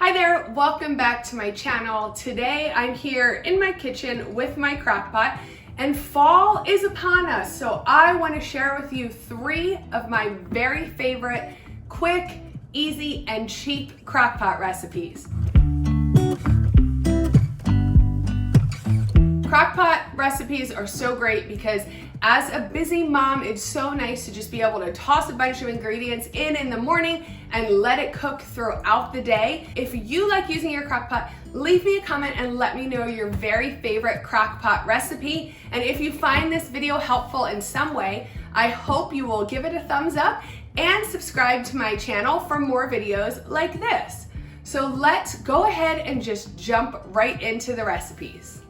Hi there, welcome back to my channel. Today I'm here in my kitchen with my crock pot and fall is upon us. So I want to share with you 3 of my very favorite quick, easy, and cheap crock pot recipes. Crock-pot recipes are so great because as a busy mom, it's so nice to just be able to toss a bunch of ingredients in the morning and let it cook throughout the day. If you like using your crock-pot, leave me a comment and let me know your very favorite crock-pot recipe. And if you find this video helpful in some way, I hope you will give it a thumbs up and subscribe to my channel for more videos like this. So let's go ahead and just jump right into the recipes.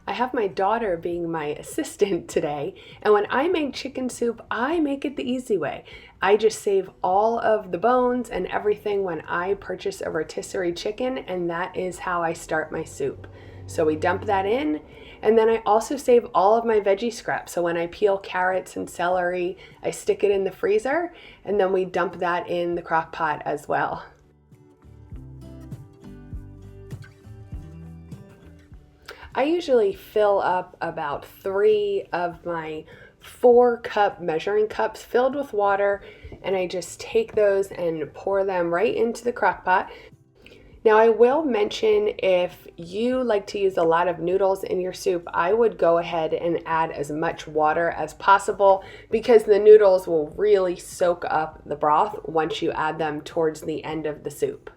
I have my daughter being my assistant today, and when I make chicken soup, I make it the easy way. I just save all of the bones and everything when I purchase a rotisserie chicken, and that is how I start my soup. So we dump that in, and then I also save all of my veggie scraps. So when I peel carrots and celery, I stick it in the freezer, and then we dump that in the crock pot as well. I usually fill up about 3 of my 4-cup measuring cups filled with water, and I just take those and pour them right into the crock pot. Now I will mention, if you like to use a lot of noodles in your soup, I would go ahead and add as much water as possible because the noodles will really soak up the broth once you add them towards the end of the soup.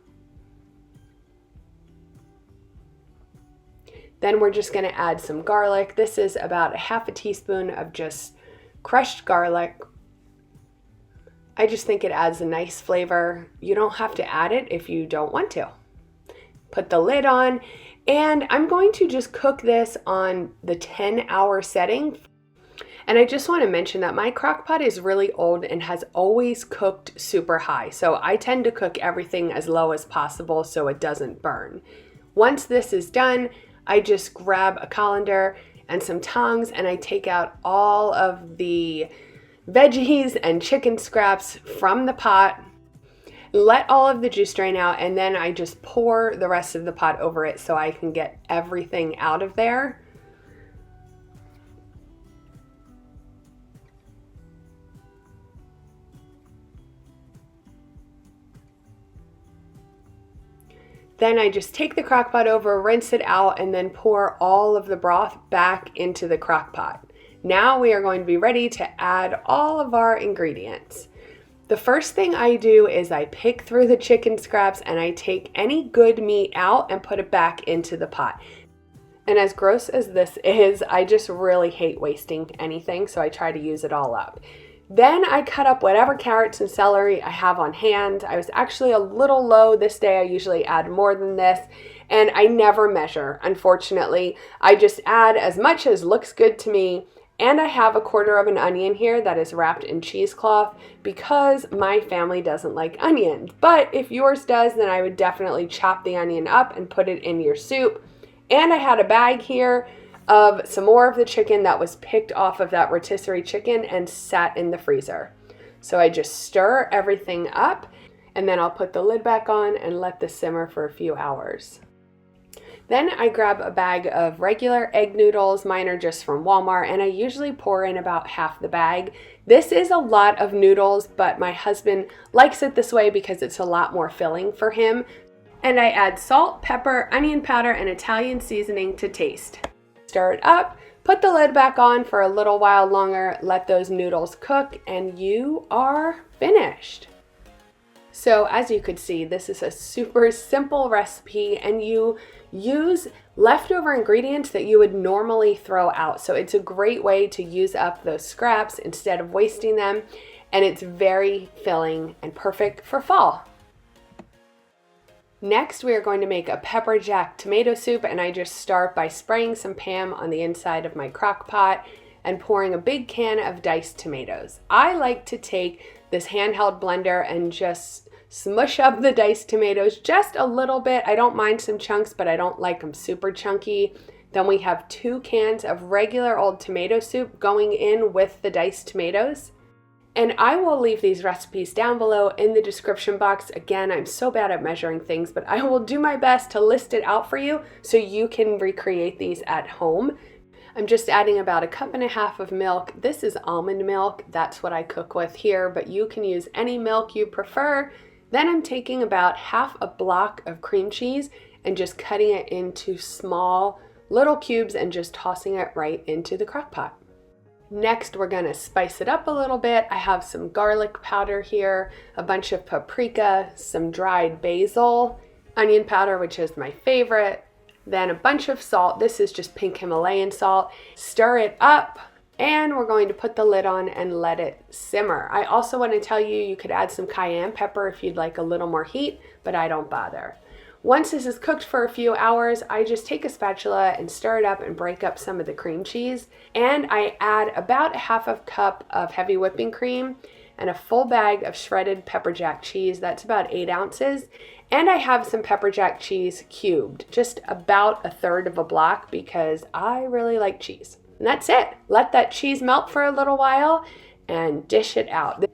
Then we're just going to add some garlic. This is about a half a teaspoon of just crushed garlic. I just think it adds a nice flavor. You don't have to add it if you don't want to. Put the lid on, and I'm going to just cook this on the 10-hour setting. And I just want to mention that my crock pot is really old and has always cooked super high. So I tend to cook everything as low as possible so it doesn't burn. Once this is done, I just grab a colander and some tongs and I take out all of the veggies and chicken scraps from the pot, let all of the juice drain out, and then I just pour the rest of the pot over it so I can get everything out of there. Then I just take the crock pot over, rinse it out, and then pour all of the broth back into the crock pot. Now we are going to be ready to add all of our ingredients. The first thing I do is I pick through the chicken scraps and I take any good meat out and put it back into the pot. And as gross as this is, I just really hate wasting anything, so I try to use it all up. Then I cut up whatever carrots and celery I have on hand. I was actually a little low this day. I usually add more than this, and I never measure, unfortunately. I just add as much as looks good to me, and I have a 1/4 of an onion here that is wrapped in cheesecloth because my family doesn't like onions. But if yours does, then I would definitely chop the onion up and put it in your soup. And I had a bag here of some more of the chicken that was picked off of that rotisserie chicken and sat in the freezer. So I just stir everything up, and then I'll put the lid back on and let this simmer for a few hours. Then I grab a bag of regular egg noodles. Mine are just from Walmart, and I usually pour in about half the bag. This is a lot of noodles, but my husband likes it this way because it's a lot more filling for him. And I add salt, pepper, onion powder, and Italian seasoning to taste. Stir it up, put the lid back on for a little while longer, let those noodles cook, and you are finished. So as you could see, this is a super simple recipe, and you use leftover ingredients that you would normally throw out. So it's a great way to use up those scraps instead of wasting them, and it's very filling and perfect for fall. Next, we are going to make a pepper jack tomato soup, and I just start by spraying some Pam on the inside of my crock pot and pouring a big can of diced tomatoes. I like to take this handheld blender and just smush up the diced tomatoes just a little bit. I don't mind some chunks, but I don't like them super chunky. Then we have 2 cans of regular old tomato soup going in with the diced tomatoes. And I will leave these recipes down below in the description box. Again, I'm so bad at measuring things, but I will do my best to list it out for you so you can recreate these at home. I'm just adding about 1.5 cups of milk. This is almond milk. That's what I cook with here, but you can use any milk you prefer. Then I'm taking about half a block of cream cheese and just cutting it into small little cubes and just tossing it right into the crock pot. Next, we're gonna spice it up a little bit. I have some garlic powder here, a bunch of paprika, some dried basil, onion powder, which is my favorite, then a bunch of salt. This is just pink Himalayan salt. Stir it up, and we're going to put the lid on and let it simmer. I also want to tell you, you could add some cayenne pepper if you'd like a little more heat, but I don't bother. Once this is cooked for a few hours, I just take a spatula and stir it up and break up some of the cream cheese. And I add about 1/2 cup of heavy whipping cream and a full bag of shredded pepper jack cheese. That's about 8 ounces. And I have some pepper jack cheese cubed, just about 1/3 of a block because I really like cheese. And that's it. Let that cheese melt for a little while and dish it out.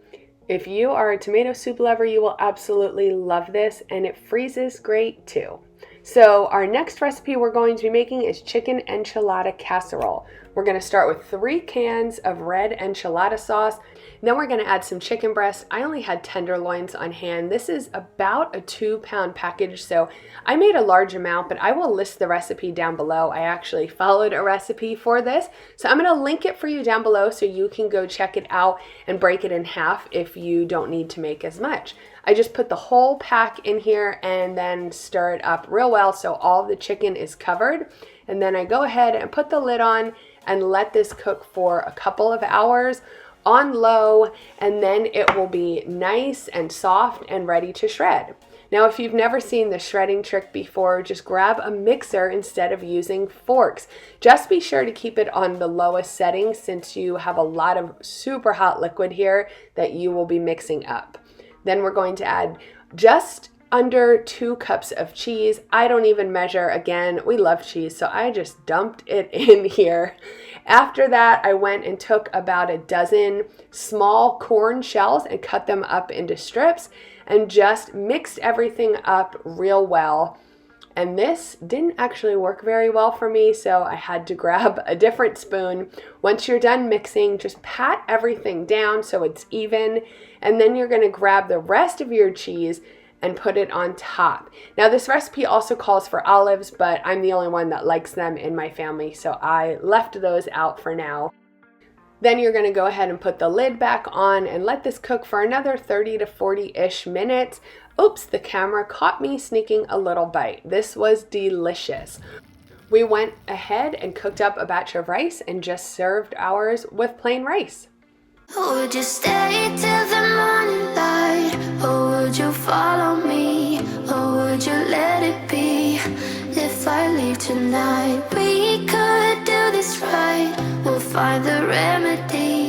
If you are a tomato soup lover, you will absolutely love this, and it freezes great too. So our next recipe we're going to be making is chicken enchilada casserole. We're going to start with 3 cans of red enchilada sauce. Then we're going to add some chicken breast. I only had tenderloins on hand. This is about a 2-pound package, so I made a large amount, but I will list the recipe down below. I actually followed a recipe for this, so I'm going to link it for you down below so you can go check it out and break it in half if you don't need to make as much. I just put the whole pack in here and then stir it up real well so all the chicken is covered. And then I go ahead and put the lid on and let this cook for a couple of hours on low, and then it will be nice and soft and ready to shred. Now, if you've never seen the shredding trick before, just grab a mixer instead of using forks. Just be sure to keep it on the lowest setting since you have a lot of super hot liquid here that you will be mixing up. Then we're going to add just under 2 cups of cheese. I don't even measure. Again, we love cheese, so I just dumped it in here. After that, I went and took about 12 small corn shells and cut them up into strips and just mixed everything up real well. And this didn't actually work very well for me, so I had to grab a different spoon. Once you're done mixing, just pat everything down so it's even, and then you're going to grab the rest of your cheese and put it on top. Now, this recipe also calls for olives, but I'm the only one that likes them in my family, so I left those out for now. Then you're going to go ahead and put the lid back on and let this cook for another 30 to 40-ish minutes. Oops, the camera caught me sneaking a little bite. This was delicious. We went ahead and cooked up a batch of rice and just served ours with plain rice. Would you stay till the morning light, or would you follow me, or would you let it be? If I leave tonight, we could do this right. We'll find the remedy.